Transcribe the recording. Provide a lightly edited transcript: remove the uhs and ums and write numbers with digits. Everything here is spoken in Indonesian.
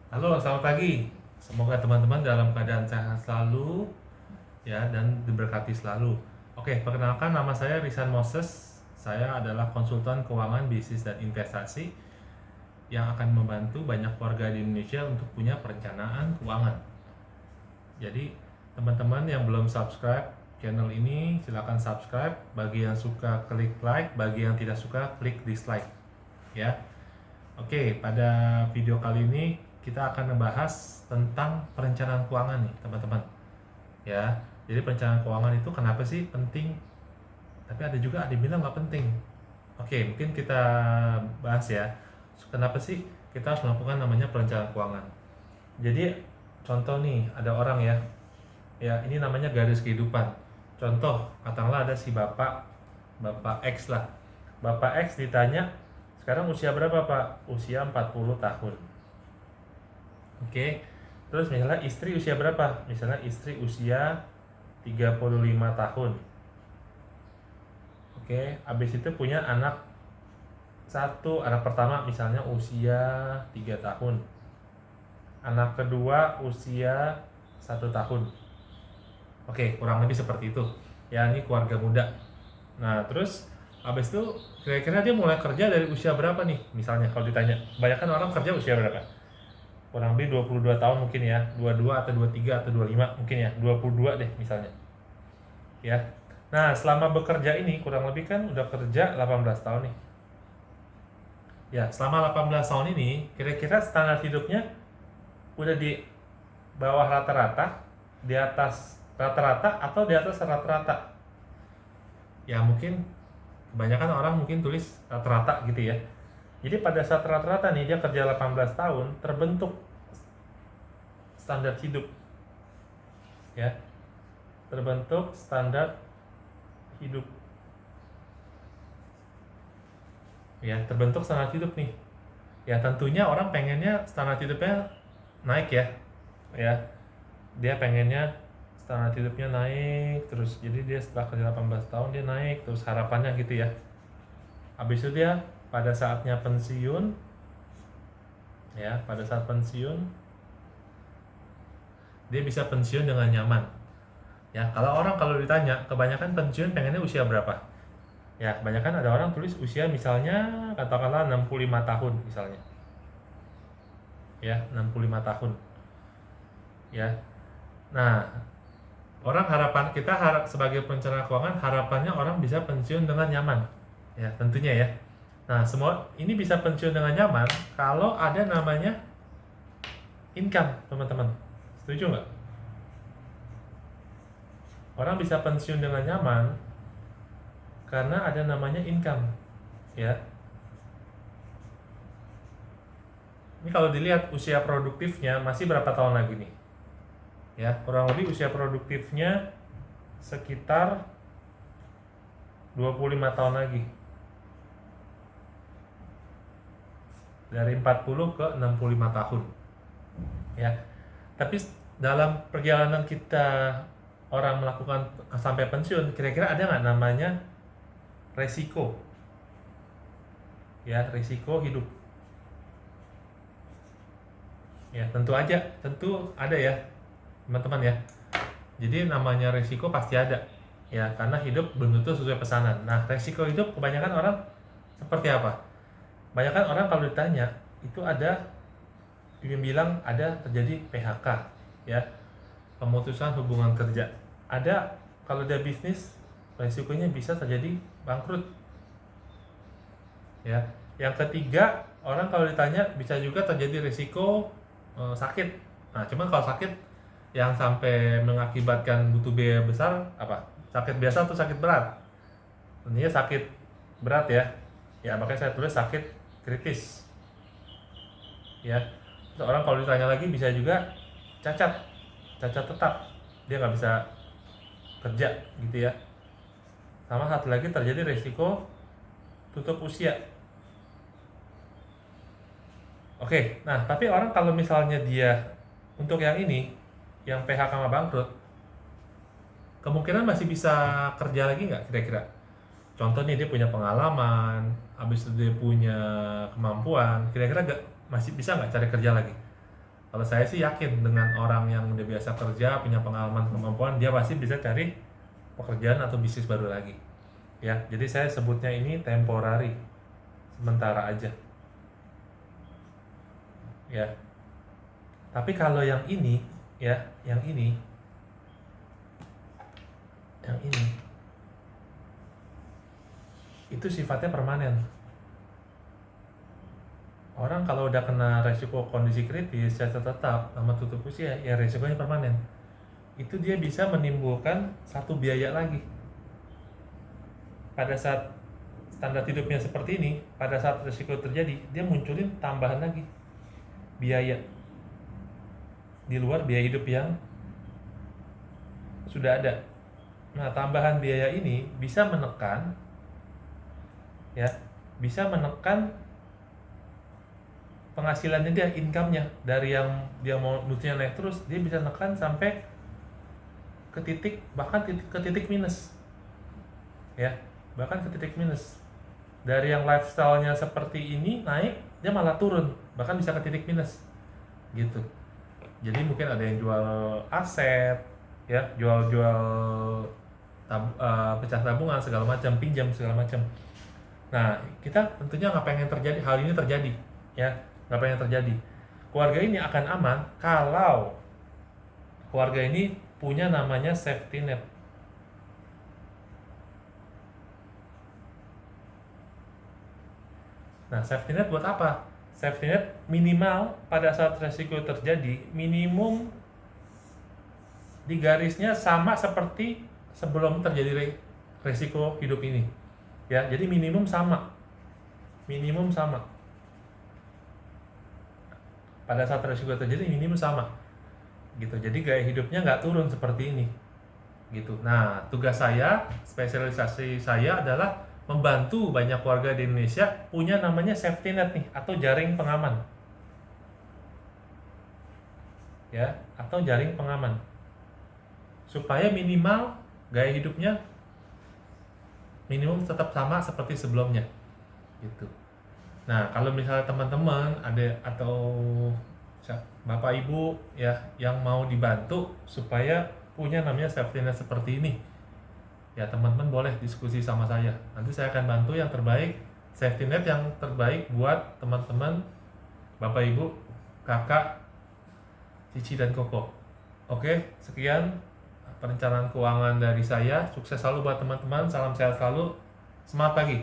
Halo, selamat pagi. Semoga teman-teman dalam keadaan sehat selalu ya dan diberkati selalu. Oke, perkenalkan nama saya Risan Moses. Saya adalah konsultan keuangan bisnis dan investasi yang akan membantu banyak warga di Indonesia untuk punya perencanaan keuangan. Jadi, teman-teman yang belum subscribe channel ini, silakan subscribe. Bagi yang suka klik like, bagi yang tidak suka klik dislike ya. Oke, pada video kali ini kita akan membahas tentang perencanaan keuangan nih, teman-teman. Ya, jadi perencanaan keuangan itu kenapa sih penting? Tapi ada yang bilang nggak penting. Oke, mungkin kita bahas ya. Kenapa sih kita harus melakukan namanya perencanaan keuangan? Jadi contoh nih, ada orang ya. Ya, ini namanya garis kehidupan. Contoh, katakanlah ada si Bapak X lah. Bapak X ditanya, sekarang usia berapa Pak? Usia 40 tahun. Oke. Terus misalnya istri usia berapa? Misalnya istri usia 35 tahun. Oke, habis itu punya anak satu, anak pertama misalnya usia 3 tahun. Anak kedua usia 1 tahun. Oke, kurang lebih seperti itu. Ya, ini keluarga muda. Nah, terus habis itu kira-kira dia mulai kerja dari usia berapa nih? Misalnya kalau ditanya, kebanyakan orang kerja usia berapa? Kurang lebih 22 tahun mungkin ya, 22 atau 23 atau 25 mungkin ya, 22 deh misalnya. Ya. Nah, selama bekerja ini kurang lebih kan udah kerja 18 tahun nih. Ya, selama 18 tahun ini kira-kira standar hidupnya udah di bawah rata-rata, di atas rata-rata atau di atas rata-rata? Ya, mungkin kebanyakan orang mungkin tulis rata-rata gitu ya. Jadi pada saat rata-rata nih dia kerja 18 tahun, terbentuk standar hidup. Ya. Terbentuk standar hidup. Ya, terbentuk standar hidup nih. Ya, tentunya orang pengennya standar hidupnya naik ya. Ya. Dia pengennya standar hidupnya naik terus. Jadi dia setelah kerja 18 tahun dia naik terus, harapannya gitu ya. Habis itu dia pada saatnya pensiun, ya, pada saat pensiun dia bisa pensiun dengan nyaman. Ya, kalau ditanya kebanyakan pensiun pengennya usia berapa? Ya, kebanyakan ada orang tulis usia misalnya katakanlah 65 tahun misalnya. Ya, 65 tahun. Ya. Nah, kita sebagai perencana keuangan, harapannya orang bisa pensiun dengan nyaman. Ya, tentunya ya. Nah, semua ini bisa pensiun dengan nyaman kalau ada namanya income, teman-teman. Setuju nggak? Orang bisa pensiun dengan nyaman karena ada namanya income, ya. Ini kalau dilihat usia produktifnya masih berapa tahun lagi nih? Ya, kurang lebih usia produktifnya sekitar 25 tahun lagi. Dari 40 ke 65 tahun. Ya. Tapi dalam perjalanan kita orang melakukan sampai pensiun, kira-kira ada nggak namanya resiko? Ya, risiko hidup. Ya, tentu ada ya, teman-teman ya. Jadi namanya risiko pasti ada. Ya, karena hidup belum tentu sesuai pesanan. Nah, risiko hidup kebanyakan orang seperti apa? Kebanyakan orang kalau ditanya, itu ada yang bilang ada terjadi PHK, ya, pemutusan hubungan kerja. Ada kalau dia bisnis, risikonya bisa terjadi bangkrut. Ya, yang ketiga, orang kalau ditanya bisa juga terjadi risiko sakit. Nah, cuman kalau sakit yang sampai mengakibatkan butuh biaya besar apa? Sakit biasa atau sakit berat? Tentunya sakit berat ya. Ya, makanya saya tulis sakit kritis. Ya. Terus orang kalau ditanya lagi bisa juga cacat tetap, dia nggak bisa kerja gitu ya. Sama satu lagi terjadi risiko tutup usia. Oke, nah tapi orang kalau misalnya dia untuk yang ini, yang PHK sama bangkrut, kemungkinan masih bisa kerja lagi nggak kira-kira? Contohnya dia punya pengalaman, habis itu dia punya kemampuan, kira-kira masih bisa nggak cari kerja lagi? Kalau saya sih yakin dengan orang yang udah biasa kerja, punya pengalaman, kemampuan, dia pasti bisa cari pekerjaan atau bisnis baru lagi. Ya, jadi saya sebutnya ini temporary, sementara aja. Ya. Tapi kalau yang ini, ya, yang ini itu sifatnya permanen. Orang kalau udah kena resiko kondisi kritis secara tetap sama tutup usia, ya resikonya permanen. Itu dia bisa menimbulkan satu biaya lagi. Pada saat standar hidupnya seperti ini, pada saat resiko terjadi, dia munculin tambahan lagi biaya di luar biaya hidup yang sudah ada. Nah, tambahan biaya ini bisa menekan, ya, bisa menekan penghasilannya dia, income-nya. Dari yang dia mau duitnya naik terus, dia bisa nekan sampai ke titik, bahkan ke titik minus. Ya, bahkan ke titik minus. Dari yang lifestyle-nya seperti ini naik, dia malah turun, bahkan bisa ke titik minus. Gitu. Jadi mungkin ada yang jual aset, ya, jual-jual pecah tabungan segala macam, pinjam segala macam. Nah, kita tentunya nggak pengen terjadi hal ini terjadi, ya, nggak pengen terjadi. Keluarga ini akan aman kalau keluarga ini punya namanya safety net. Nah, safety net buat apa? Safety net minimal pada saat resiko terjadi, minimum di garisnya sama seperti sebelum terjadi resiko hidup ini. Ya, jadi minimum sama. Minimum sama. Pada saat resiko terjadi minimum sama. Gitu. Jadi gaya hidupnya nggak turun seperti ini. Gitu. Nah, tugas saya, spesialisasi saya adalah membantu banyak keluarga di Indonesia punya namanya safety net nih, atau jaring pengaman. Ya, atau jaring pengaman. Supaya minimal gaya hidupnya minimum tetap sama seperti sebelumnya. Gitu. Nah, kalau misalnya teman-teman ada atau bapak ibu ya yang mau dibantu supaya punya namanya safety net seperti ini, ya teman-teman boleh diskusi sama saya. Nanti saya akan bantu yang terbaik, safety net yang terbaik buat teman-teman, bapak ibu, kakak, cici dan koko. Oke, sekian perencanaan keuangan dari saya. Sukses selalu buat teman-teman. Salam sehat selalu. Semangat pagi.